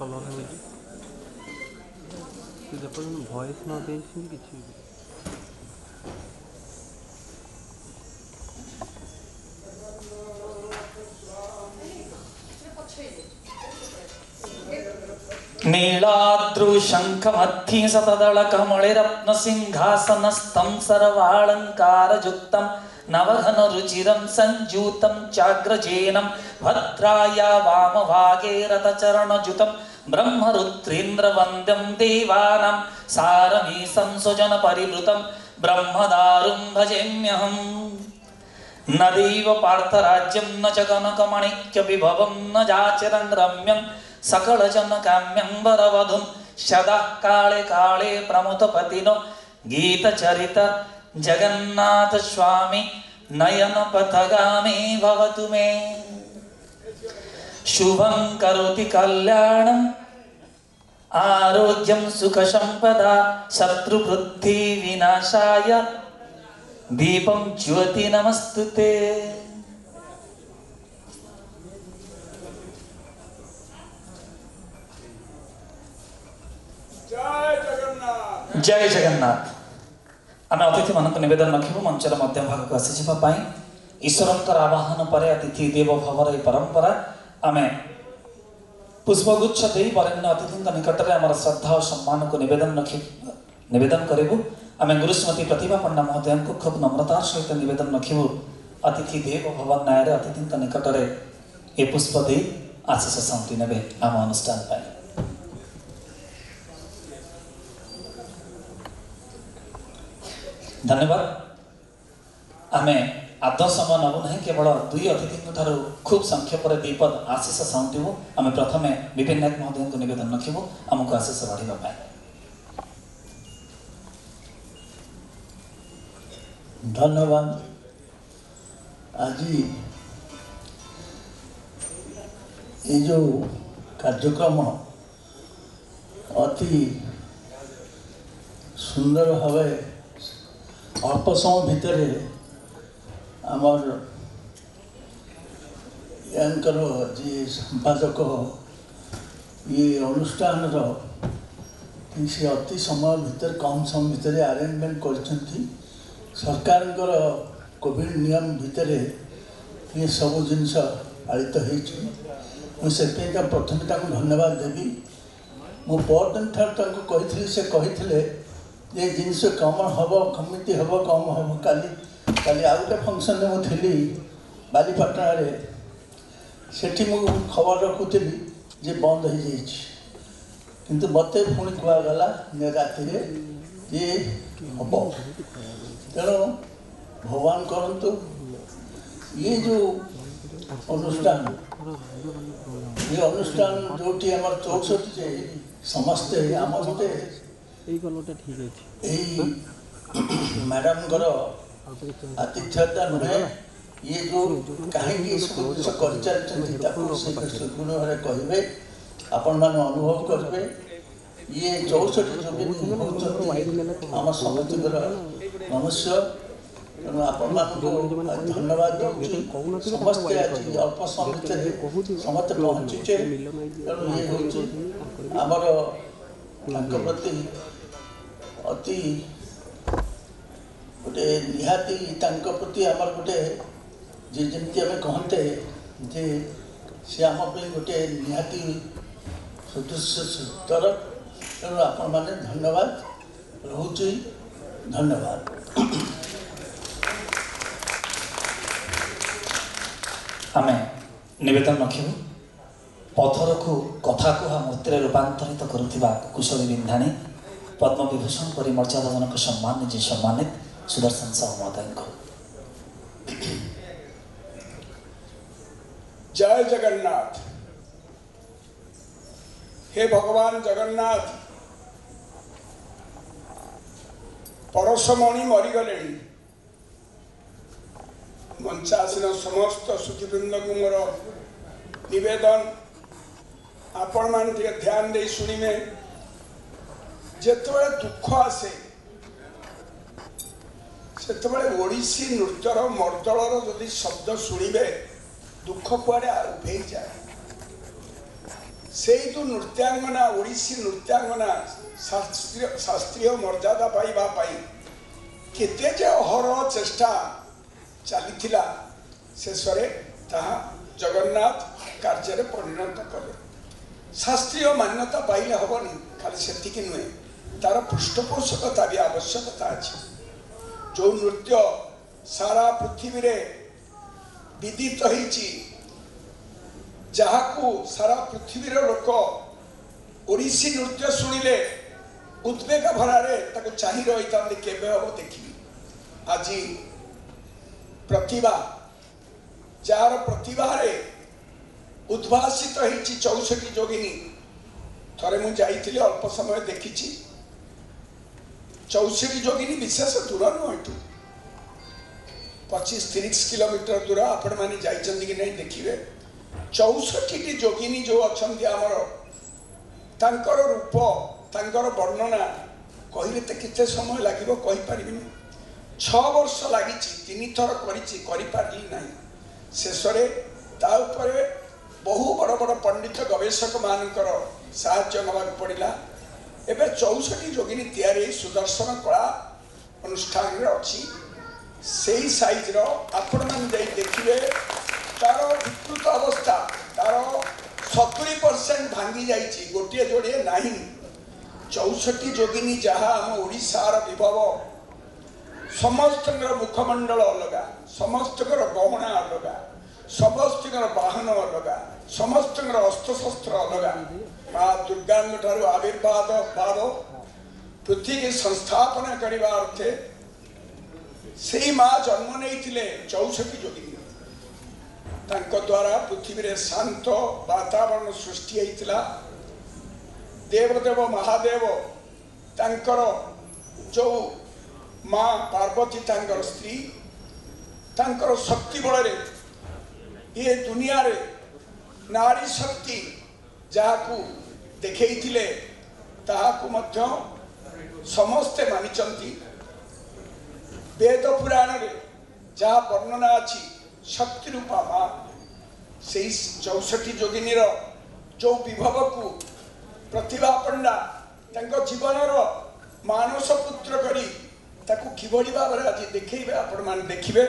Colour हो voice न दे किसी नीलाद्रुशङ्खमध्ये सतदलकमलिरत्नसिंहासनस्थं सर्वालङ्कारयुक्तं नवघनरुचिरं सञ्जूतं चाग्रजेनं भद्राया वामभागे रथचरणयुतं ब्रह्मरुद्रेन्द्रवन्द्यं देवानां सारमीशं सुजनपरिवृतं ब्रह्मदारुं भजेम्यहम् न दैव पार्थराज्यं न च कनकमणिक्यविभवं न जाचिरं रम्यं सकलजनकाम्यं वरवधुं सदा काले काले प्रमुतपतिनो गीतचरित जगन्नाथ स्वामी नयनपथगामी भवतु मे शुभं करोति कल्याणम् आरोग्यं सुखसम्पदा शत्रुवृद्धि विनाशाय दीपं ज्योति नमस्तुते। जय जगन्नाथ। आम अतिथि मान नवेदन रखू मंचर मध्य भाग को आसी ईश्वर आवाहन पर अतिथि देव भवर परंपरा आम पुष्पगुच्छ दे वरेण्य अतिथि निकट में आम श्रद्धा और सम्मान को निवेदन करूँ। आम गुरु श्रीमती प्रतिभा पंडा महोदय को खूब नम्रतार सहित निवेदन रखू अतिथि देव भवन न्याय अतिथि निकट में ये पुष्प दे आशीष साउंटी ने आम अनुष्ठान पाई। धन्यवाद। आम आदर समय नबू ना केवल दुई अतिथि खूब संक्षेप दीपद आशीष साउंटू। आम प्रथम विपिन नायक महोदय को निवेदन रखू आमको आशीष बढ़ाई। धन्यवाद। आज ये जो कार्यक्रम अति सुंदर भाव अल्प समय भितर आमर यांकर जी संपादक ये अनुष्ठान से अति समय भितर कम समय भितर अरेंजमेंट कर सरकार कोविड नियम भितर ये सब जिनस पालित होसे प्रथम धन्यवाद देवी। मु परदिन ठार कही से कही ये जिनस कम हम कमिटी हम कम हम काली काली आउ गोटे फंक्शन में मुझे बालीपाटना सेठी मु खबर रखुली जे बंद हो किंतु मत पुणी कहगला राति ये हम तेणु भगवान करंतु ये जो अनुष्ठान जो आम 64 समस्ते आम गोटे मैडम आतिथ्यता नुहे ये जो कहीं कहे आपण मैंने अनुभव करेंगे ये 64 जो आम समस्त मनुष्य तेणु आपण धन्यवाद समस्ते आज अल्प समय समस्त पहुँचे तेणु ये हूँ आमर प्रति अति गोटे निहाती प्रति आमर गोटे जे जमी आम कहते जे सी आम गोटे निहाती सदृश तरफ तेणु आपण मैंने धन्यवाद रोचे धन्यवाद। आम निवेदन रखू पथर को कथा कह मूर्ति रूपांतरित करुवा कुशली बिंधाणी पद्म विभूषण पर मर्यादाजनक सम्मान निजे सम्मानित सुदर्शन साहू महोदय को। जय जगन्नाथ। हे भगवान जगन्नाथ परशमणि मरीगले मंचासीन समस्त सुखीवृंद को मोर निवेदन आपण मान ध्यान दे शुणिमे जिते दुख आसे से ओडिसी नृत्यर मर्दलर जदि शब्द शुणे दुख कुआड़े उभे जाए ସେଇ ଯେଉଁ ନୃତ୍ୟାଙ୍ଗନା ଓଡ଼ିଶୀ ନୃତ୍ୟାଙ୍ଗନା ଶାସ୍ତ୍ରୀୟ ମର୍ଯ୍ୟାଦା ପାଇବା ପାଇଁ କେତେ ଯେ ଅହରହ ଚେଷ୍ଟା ଚାଲିଥିଲା ଶେଷରେ ତାହା ଜଗନ୍ନାଥ କାର୍ଯ୍ୟରେ ପରିଣତ କଲେ। ଶାସ୍ତ୍ରୀୟ ମାନ୍ୟତା ପାଇଲେ ହେବନି, ଖାଲି ସେତିକି ନୁହେଁ, ତାର ପୃଷ୍ଠପୋଷକତା ବି ଆବଶ୍ୟକତା ଅଛି। ଯେଉଁ ନୃତ୍ୟ ସାରା ପୃଥିବୀରେ ବିଦିତ ହେଇଛି, ଯାହାକୁ ସାରା ପୃଥିବୀର ଲୋକ ଓଡ଼ିଶୀ ନୃତ୍ୟ ଶୁଣିଲେ ଉଦ୍ବେଗ ଭରାରେ ତାକୁ ଚାହିଁ ରହିଥାନ୍ତି, କେବେ ହେବ ଦେଖିବି। ଆଜି ପ୍ରତିଭା, ଯାହାର ପ୍ରତିଭାରେ ଉଦ୍ଭାସିତ ହେଇଛି 64 ଯୋଗିନୀ। ଥରେ ମୁଁ ଯାଇଥିଲି, ଅଳ୍ପ ସମୟ ଦେଖିଛି। 64 ଯୋଗିନୀ ବିଶେଷ ଦୂର ନୁହଁ, ଏଠୁ 25-30 କିଲୋମିଟର ଦୂର। ଆପଣମାନେ ଯାଇଛନ୍ତି କି ନାହିଁ ଦେଖିବେ। 64ଟି ଯୋଗିନୀ ଯେଉଁ ଅଛନ୍ତି ଆମର, ତାଙ୍କର ରୂପ, ତାଙ୍କର ବର୍ଣ୍ଣନା କହିଲେ ତ କେତେ ସମୟ ଲାଗିବ କହିପାରିବିନି। 6 ବର୍ଷ ଲାଗିଛି, 3 ଥର କରିଛି, କରିପାରିଲି ନାହିଁ। ଶେଷରେ ତା ଉପରେ ବହୁ ବଡ଼ ବଡ଼ ପଣ୍ଡିତ ଗବେଷକମାନଙ୍କର ସାହାଯ୍ୟ ନେବାକୁ ପଡ଼ିଲା। ଏବେ 64 ଯୋଗିନୀ ତିଆରି ସୁଦର୍ଶନ କଳା ଅନୁଷ୍ଠାନରେ ଅଛି। ସେଇ ସାଇଜ୍ର ଆପଣମାନେ ଯାଇ ଦେଖିବେ, ତାର ବିକୃତ ଅବସ୍ଥା, ତାର 70% ଭାଙ୍ଗି ଯାଇଛି, ଗୋଟିଏ ଯୋଡ଼ିଏ ନାହିଁ। 64 ଯୋଗିନୀ ଯାହା ଆମ ଓଡ଼ିଶାର ବିଭବ। ସମସ୍ତଙ୍କର ମୁଖମଣ୍ଡଳ ଅଲଗା, ସମସ୍ତଙ୍କର ଗହଣା ଅଲଗା, ସମସ୍ତଙ୍କର ବାହନ ଅଲଗା, ସମସ୍ତଙ୍କର ଅସ୍ତ୍ରଶସ୍ତ୍ର ଅଲଗା। ମା ଦୁର୍ଗାଙ୍କ ଠାରୁ ଆବିର୍ଭାବ ପୃଥିବୀ ସଂସ୍ଥାପନା କରିବା ଅର୍ଥେ ସେଇ ମା ଜନ୍ମ ନେଇଥିଲେ 64 ଯୋଗିନୀ। ତାଙ୍କ ଦ୍ୱାରା ପୃଥିବୀରେ ଶାନ୍ତ ବାତାବରଣ ସୃଷ୍ଟି ହେଇଥିଲା। ଦେବଦେବ ମହାଦେବ ତାଙ୍କର ଯେଉଁ ମା ପାର୍ବତୀ ତାଙ୍କର ସ୍ତ୍ରୀ, ତାଙ୍କର ଶକ୍ତି ବଳରେ ଏ ଦୁନିଆରେ ନାରୀ ଶକ୍ତି ଯାହାକୁ ଦେଖେଇଥିଲେ, ତାହାକୁ ମଧ୍ୟ ସମସ୍ତେ ମାନିଛନ୍ତି। ବେଦ ପୁରାଣରେ ଯାହା ବର୍ଣ୍ଣନା ଅଛି, ଶକ୍ତି ରୂପା ମା, ସେଇ 64 ଯୋଗିନୀର ଯେଉଁ ବିଭବକୁ ପ୍ରତିଭା ପଣ୍ଡା ତାଙ୍କ ଜୀବନର ମାନସ ପୁତ୍ର କରି ତାକୁ କିଭଳି ଭାବରେ ଆଜି ଦେଖେଇବେ, ଆପଣମାନେ ଦେଖିବେ।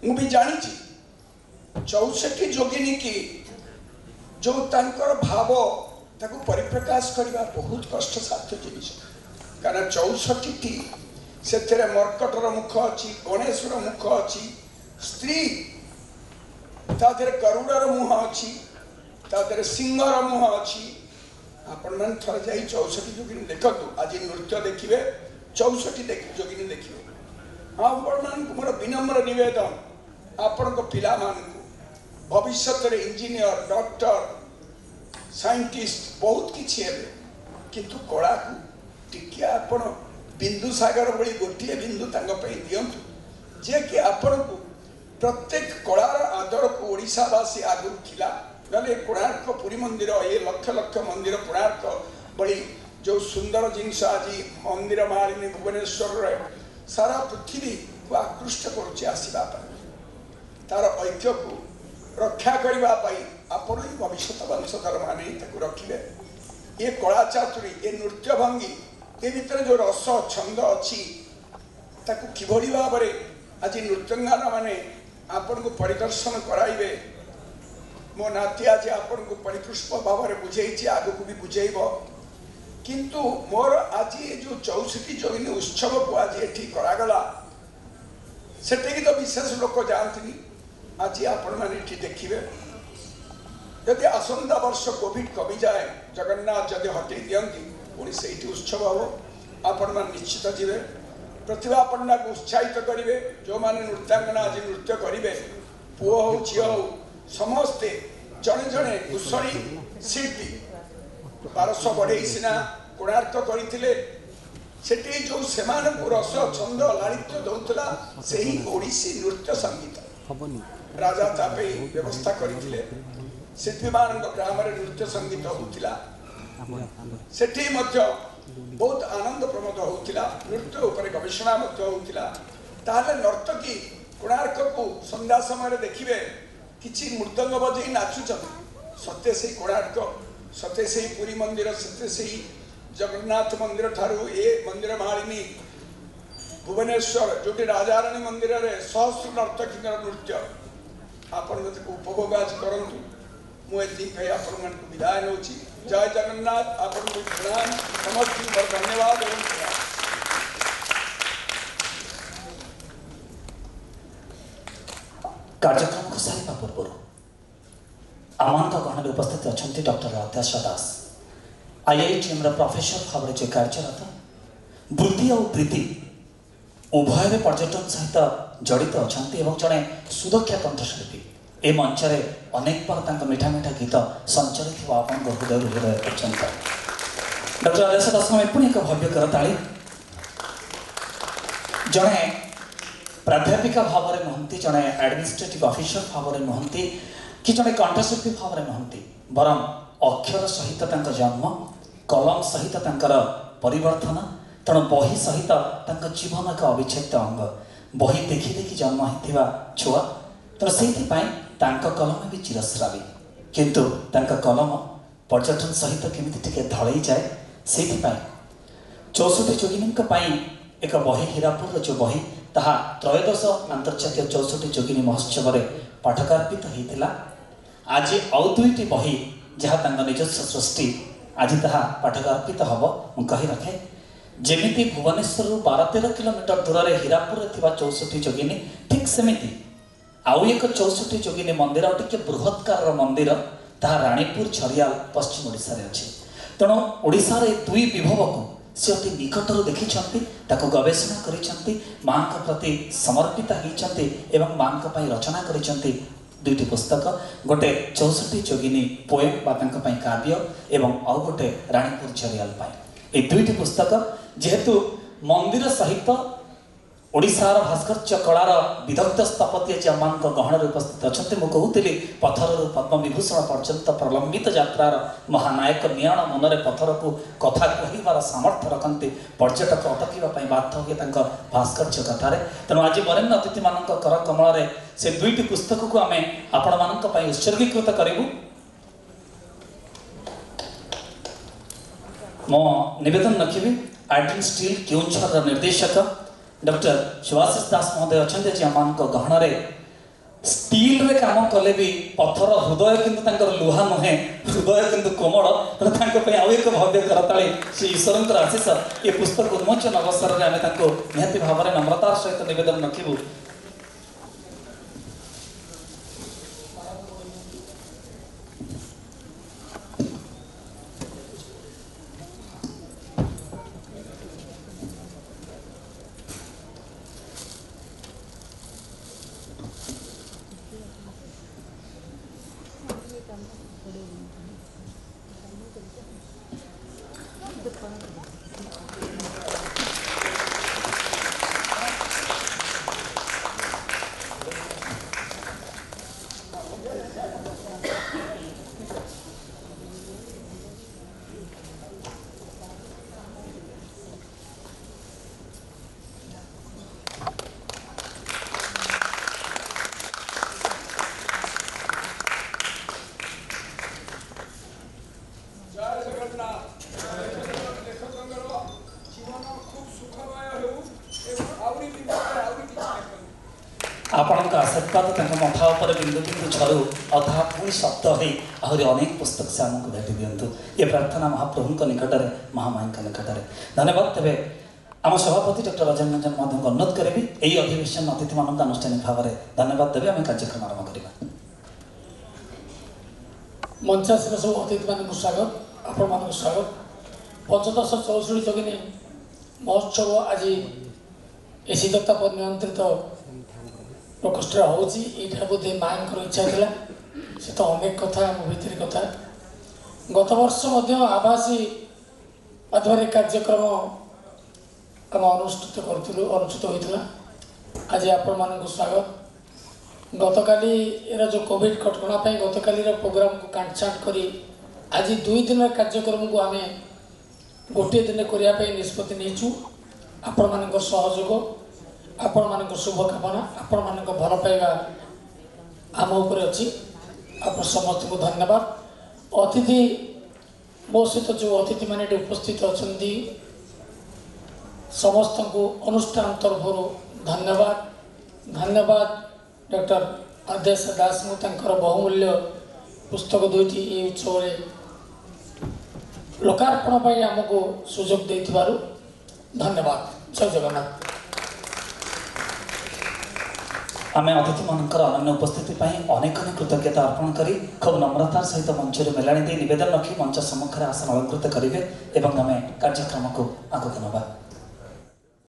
ମୁଁ ବି ଜାଣିଛି 64 ଯୋଗିନୀ କି ଯେଉଁ ତାଙ୍କର ଭାବ, ତାକୁ ପରିପ୍ରକାଶ କରିବା ବହୁତ କଷ୍ଟସାଧ୍ୟ ଜିନିଷ। କାରଣ 64ଟି, ସେଥିରେ ମର୍କଟର ମୁଖ ଅଛି, ଗଣେଶର ମୁଖ ଅଛି, ସ୍ତ୍ରୀ, ତା ଦେହରେ ଗରୁଡ଼ର ମୁହଁ ଅଛି, ତା ଦେହରେ ସିଂହର ମୁହଁ ଅଛି। ଆପଣମାନେ ଥରେ ଯାଇ 64 ଯୋଗିନୀ ଦେଖନ୍ତୁ। ଆଜି ନୃତ୍ୟ ଦେଖିବେ, 64 ଯୋଗିନୀ ଦେଖିବେ। ଆପଣମାନଙ୍କୁ ମୋର ବିନମ୍ର ନିବେଦନ, ଆପଣଙ୍କ ପିଲାମାନଙ୍କୁ ଭବିଷ୍ୟତରେ ଇଞ୍ଜିନିୟର, ଡକ୍ଟର, ସାଇଣ୍ଟିଷ୍ଟ ବହୁତ କିଛି ହେବେ, କିନ୍ତୁ କଳାକୁ ଟିକେ ଆପଣ ବିନ୍ଦୁ ସାଗର ଭଳି ଗୋଟିଏ ବିନ୍ଦୁ ତାଙ୍କ ପାଇଁ ଦିଅନ୍ତୁ, ଯିଏକି ଆପଣଙ୍କୁ ପ୍ରତ୍ୟେକ କଳାର ଆଦରକୁ ଓଡ଼ିଶାବାସୀ ଆଗରୁ ଥିଲା। ନହେଲେ କୋଣାର୍କ ପୁରୀ ମନ୍ଦିର, ଏ ଲକ୍ଷ ଲକ୍ଷ ମନ୍ଦିର, କୋଣାର୍କ ଭଳି ଯେଉଁ ସୁନ୍ଦର ଜିନିଷ ଆଜି ମନ୍ଦିର ମାଳିନୀ ଭୁବନେଶ୍ୱରରେ ସାରା ପୃଥିବୀକୁ ଆକୃଷ୍ଟ କରୁଛି ଆସିବା ପାଇଁ, ତାର ଐକ୍ୟକୁ ରକ୍ଷା କରିବା ପାଇଁ ଆପଣ ହିଁ ଭବିଷ୍ୟତ ବଂଶଧରମାନେ ତାକୁ ରଖିବେ। ଏ କଳା ଚାତୁରୀ, ଏ ନୃତ୍ୟ ଭଙ୍ଗୀ, ଏ ଭିତରେ ଯେଉଁ ରସ ଛନ୍ଦ ଅଛି, ତାକୁ କିଭଳି ଭାବରେ ଆଜି ନୃତ୍ୟଙ୍ଗାନା ମାନେ ଆପଣଙ୍କୁ ପରିଦର୍ଶନ କରାଇବେ। ମୋ ନାତି ଆଜି ଆପଣଙ୍କୁ ପରିପୃଷ୍ପ ଭାବରେ ବୁଝେଇଛି, ଆଗକୁ ବି ବୁଝେଇବ। କିନ୍ତୁ ମୋର ଆଜି ଏ ଯେଉଁ 64 ଯୋଗିନୀ ଉତ୍ସବକୁ ଆଜି ଏଠି କରାଗଲା, ସେଠିକି ତ ବିଶେଷ ଲୋକ ଯାଆନ୍ତିନି। ଆଜି ଆପଣମାନେ ଏଠି ଦେଖିବେ। ଯଦି ଆସନ୍ତା ବର୍ଷ କୋଭିଡ କମିଯାଏ, ଜଗନ୍ନାଥ ଯଦି ହଟେଇ ଦିଅନ୍ତି, ପୁଣି ସେଇଠି ଉତ୍ସବ ହେବ। ଆପଣମାନେ ନିଶ୍ଚିତ ଯିବେ। ପ୍ରତିଭା ପଣ୍ଡାକୁ ଉତ୍ସାହିତ କରିବେ। ଯେଉଁମାନେ ନୃତ୍ୟାଙ୍ଗନା ଆଜି ନୃତ୍ୟ କରିବେ, ପୁଅ ହଉ ଝିଅ ହଉ, ସମସ୍ତେ ଜଣେ ଜଣେ କୁଶଳୀ ଶିଳ୍ପୀ। 1200 ବଢ଼େଇ ସିନା କୋଣାର୍କ କରିଥିଲେ, ସେଠି ଯେଉଁ ସେମାନଙ୍କୁ ରସ ଛନ୍ଦ ଲାଳିତ୍ୟ ଦେଉଥିଲା, ସେହି ଓଡ଼ିଶୀ ନୃତ୍ୟ ସଙ୍ଗୀତ ରାଜା ତା ପାଇଁ ବ୍ୟବସ୍ଥା କରିଥିଲେ। ଶିଳ୍ପୀମାନଙ୍କ ଗ୍ରାମରେ ନୃତ୍ୟ ସଙ୍ଗୀତ ହେଉଥିଲା, ସେଠି ମଧ୍ୟ ବହୁତ ଆନନ୍ଦ ପ୍ରମୋଦ ହେଉଥିଲା, ନୃତ୍ୟ ଉପରେ ଗବେଷଣା ମଧ୍ୟ ହେଉଥିଲା। ତାହେଲେ ନର୍ତ୍ତକୀ କୋଣାର୍କକୁ ସନ୍ଧ୍ୟା ସମୟରେ ଦେଖିବେ, କିଛି ମୃଦଙ୍ଗ ବଜେଇ ନାଚୁଛନ୍ତି, ସତ୍ୟ ସେଇ କୋଣାର୍କ सत्य से पुरी मंदिर सत्य से जगन्नाथ मंदिर ठारू ए मंदिर मालिनी भुवनेश्वर जो राजाराणी मंदिर रे सहस्र नर्तकी नृत्य आपण उपभोग आज करंतु मुझे कही आपण को विदाय नौ जय जगन्नाथ आपण को प्रणाम समस्त धन्यवाद एवं प्रणाम। कार्यक्रम को सारा पूर्व आम गहन उपस्थित अच्छा डॉक्टर अत्याशा दास IITM प्रोफेसर भाव जो कार्यरत वृत्ति और प्रीति उभय पर्यटन सहित जड़ित अच्छा जड़े सुदक्षा कंठशिल्पी ए मंच अनेक बार मीठा मीठा गीत संचरित आपन हृदय हृदय पर्यंत डॉक्टर अत्याशा दास पुणी एक भव्य करताली जड़े प्राध्यापिका भाव में नुहति जड़े एडमिनिस्ट्रेटिव ऑफिसर भाव में नुहति कि जड़े कंठशिल्पी भाव में नुहति बरम अक्षर सहित जन्म कलम सहित परिवर्तन तेणु बही सहित जीवन एक अविच्छेद्य अंग बही देखी देखी जन्म होता छुआ तेणु से कलम भी चिरस्रावी किंतु कलम पर्यटन सहित केमी ढल जाए से 64 जोगिनी एक बही हीरापुर जो बही ताहा त्रयोदश अंतर्जातीय 64 जोगिनी महोत्सव में पाठकार्पित होता आज आउ दुईटी बही जहाँ निजस्व सृष्टि आज ताहा पाठकार्पित हम मुझे कही रखे जेमिति भुवनेश्वर 12-13 किलोमीटर दूर में हीरापुर 64 जोगिनी ठीक सेमिति आउ एक 64 जोगिनी मंदिर टिके बृहत्कार मंदिर ताहा रानीपुर झरियाल पश्चिम ओडिशा रे अछि तेणु ओडिशा रे दुई विभव को से अति निकटर देखी गवेषणा करिसेंती मां का प्रति समर्पित होइसेंती एवं मां का पई रचना करिसेंती दुईटी पुस्तक गोटे 64 जोगिनी पोएम बा तांका पई काव्य एवं आउ गोटे रानीपुर झरियाल पई ए दुईटी पुस्तक जेहेतु मंदिर सहित ओडिशार भास्कर्य कलार विदग्ध स्थापत्य जे मान गहन उपस्थित अच्छा मुझे कहूली पथर पद्म विभूषण पर्यंत प्रलंबित यात्रार महानायक नियाण मनरे पथर को कथा कहबार सामर्थ्य रखते पर्यटक अटकवाई बाध्य हुए भास्कर्य कथार तेणु आज वरेण्य अतिथि मान कर कमल से दुईटी पुस्तक को आम आपण मान उत्सर्गीकृत करूँ मो निवेदन रखी आर्टिन स्टील केउंझर निर्देशक डॉक्टर सुभाषिष दास महोदय अच्छा आम गहन स्टील रे काम कले भी पथर हृदय किंतु लुहा नुहे हृदय किंतु कोमल तेनाली आउ एक भव्य करताली श्री ईश्वर आशीष ये पुस्तक उन्मोचन अवसर में आम निहाती भाव में नम्रतार सहित निवेदन रखू आपण आशीर्वाद मथा उपर बिंदु बिंदु झरू अधा पुणी शब्द हो आहरी अनेक पुस्तक से आमको भेटी दिंतु ये प्रार्थना महाप्रभु निकट में महामाई निकट में धन्यवाद तेरे आम सभापति डॉक्टर रंजन रंजन महोदय को अनुरोध करी यही अधिवेशन अतिथि मान आनुष्ठानिक भाव में धन्यवाद देवे आम कार्यक्रम आरंभ करवा मंचासीन सब अतिथि मान स्वागत आपण मान स्वागत पंचदश 64 जोगिनी महोत्सव आज ए शीतताप नियंत्रित प्रकोष्ठ होटा बोधे माँ इच्छा था से तो अनेक कथा मो भीतर कथा गत वर्ष आभासी माध्यम कार्यक्रम आम अनुष्ठित होता आज आपण मान स्वागत गतकाली जो कोविड कटकणा गतकाली प्रोग्राम को काटछाट कर आज 2 दिन कार्यक्रम को आम गोटे दिन करने निष्पत्ति नहीं आपण मान सहयोग आपण मान शुभकामना आपण मान भल पाइबा आम उपर अच्छी आप समस्त को धन्यवाद अतिथि मो सहित जो अतिथि मैंने उपस्थित अच्छा समस्त को अनुष्ठान तरफ धन्यवाद धन्यवाद डॉक्टर आदेश दास बहुमूल्य पुस्तक दुईटी ये उत्सव लोकार्पण आमको सुजोग दे धन्यवाद। जय जगन्नाथ। आम अतिथि मानकर अनन्य उपस्थिति अनेक अनेक कृतज्ञता अर्पण करी खूब नम्रतार सहित मंच मेलाणी दे निवेदन रखी मंच सम्मुखें आसन अलंकृत करेंगे और आम कार्यक्रम को आगक नवा।